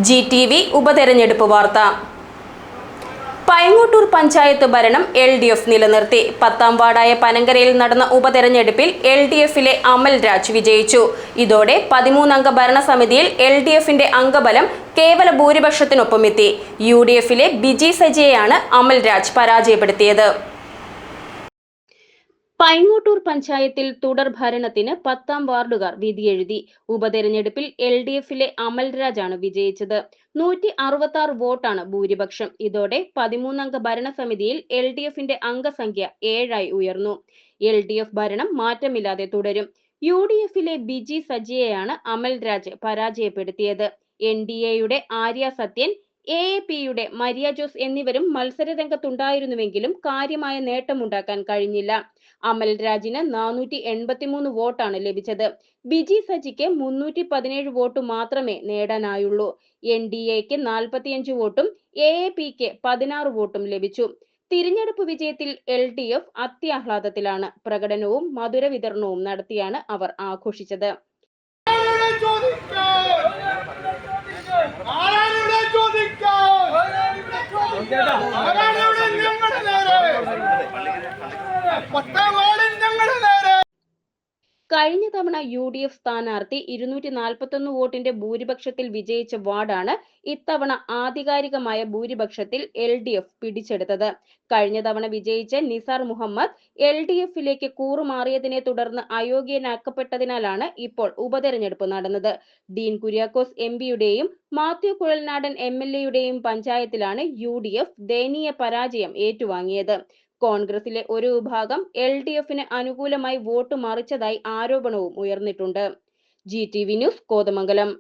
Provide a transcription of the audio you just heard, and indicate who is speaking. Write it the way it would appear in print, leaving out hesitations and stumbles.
Speaker 1: GTV ഉപതെരഞ്ഞെടുപ്പ് വാർത്ത. പൈങ്ങോട്ടൂർ പഞ്ചായത്ത് ഭരണം LDF നിലനിർത്തി. 10ാം വാർഡായ പനങ്കരയിൽ നടന്ന ഉപതെരഞ്ഞെടുപ്പിൽ LDFിലെ അമൽ രാജ് വിജയിച്ചു. ഇതോടെ 13-അംഗ ഭരണസമിതിയിൽ LDFിന്റെ അംഗബലം കേവല ഭൂരിപക്ഷത്തിനൊപ്പമെത്തി. UDFിലെ ബിജി സജിയെയാണ് അമൽ രാജ് പരാജയപ്പെടുത്തിയത്. പൈങ്ങോട്ടൂർ പഞ്ചായത്തിൽ തുടർ ഭരണത്തിന് 10ാം വാർഡുകാർ വിധിയെഴുതി. ഉപതെരഞ്ഞെടുപ്പിൽ LDFിലെ അമൽരാജാണ് വിജയിച്ചത്. 166 വോട്ടാണ് ഭൂരിപക്ഷം. ഇതോടെ 13-അംഗ ഭരണസമിതിയിൽ LDFിന്റെ അംഗസംഖ്യ 7ആയി ഉയർന്നു. LDF ഭരണം മാറ്റമില്ലാതെ തുടരും. UDFിലെ ബിജി സജിയെയാണ് അമൽരാജ് പരാജയപ്പെടുത്തിയത്. NDAയുടെ ആര്യ സത്യൻ, AAPയുടെ മരിയ ജോസ് എന്നിവരും മത്സരരംഗത്തുണ്ടായിരുന്നുവെങ്കിലും കാര്യമായ നേട്ടമുണ്ടാക്കാൻ കഴിഞ്ഞില്ല. അമൽരാജിന് 483 വോട്ടാണ് ലഭിച്ചത്. ബിജി സജിക്ക് 317 വോട്ട് മാത്രമേ നേടാനായുള്ളൂ. NDAക്ക് 45 വോട്ടും AAPക്ക് 16 വോട്ടും ലഭിച്ചു. തിരഞ്ഞെടുപ്പ് വിജയത്തിൽ LDF അത്യാഹ്ലാദത്തിലാണ്. പ്രകടനവും മധുര വിതരണവും നടത്തിയാണ് അവർ ആഘോഷിച്ചത്. കഴിഞ്ഞ തവണ UDF സ്ഥാനാർത്ഥി 241 വോട്ടിന്റെ ഭൂരിപക്ഷത്തിൽ വിജയിച്ച വാർഡാണ് ഇത്തവണ ആധികാരികമായ ഭൂരിപക്ഷത്തിൽ LDF പിടിച്ചെടുത്തത്. കഴിഞ്ഞ തവണ വിജയിച്ച നിസാർ മുഹമ്മദ് LDFിലേക്ക് കൂറുമാറിയതിനെ തുടർന്ന് അയോഗ്യനാക്കപ്പെട്ടതിനാലാണ് ഇപ്പോൾ ഉപതെരഞ്ഞെടുപ്പ് നടന്നത്. ഡീൻ കുര്യാക്കോസ് MPയുടെയും മാത്യു കുഴൽനാടൻ MLAയുടെയും പഞ്ചായത്തിലാണ് UDF ദയനീയ പരാജയം ഏറ്റുവാങ്ങിയത്. കോൺഗ്രസിലെ ഒരു വിഭാഗം LDFിന് അനുകൂലമായി വോട്ട് മറിച്ചതായി ആരോപണവും ഉയർന്നിട്ടുണ്ട്. GTV news, Kothamangalam.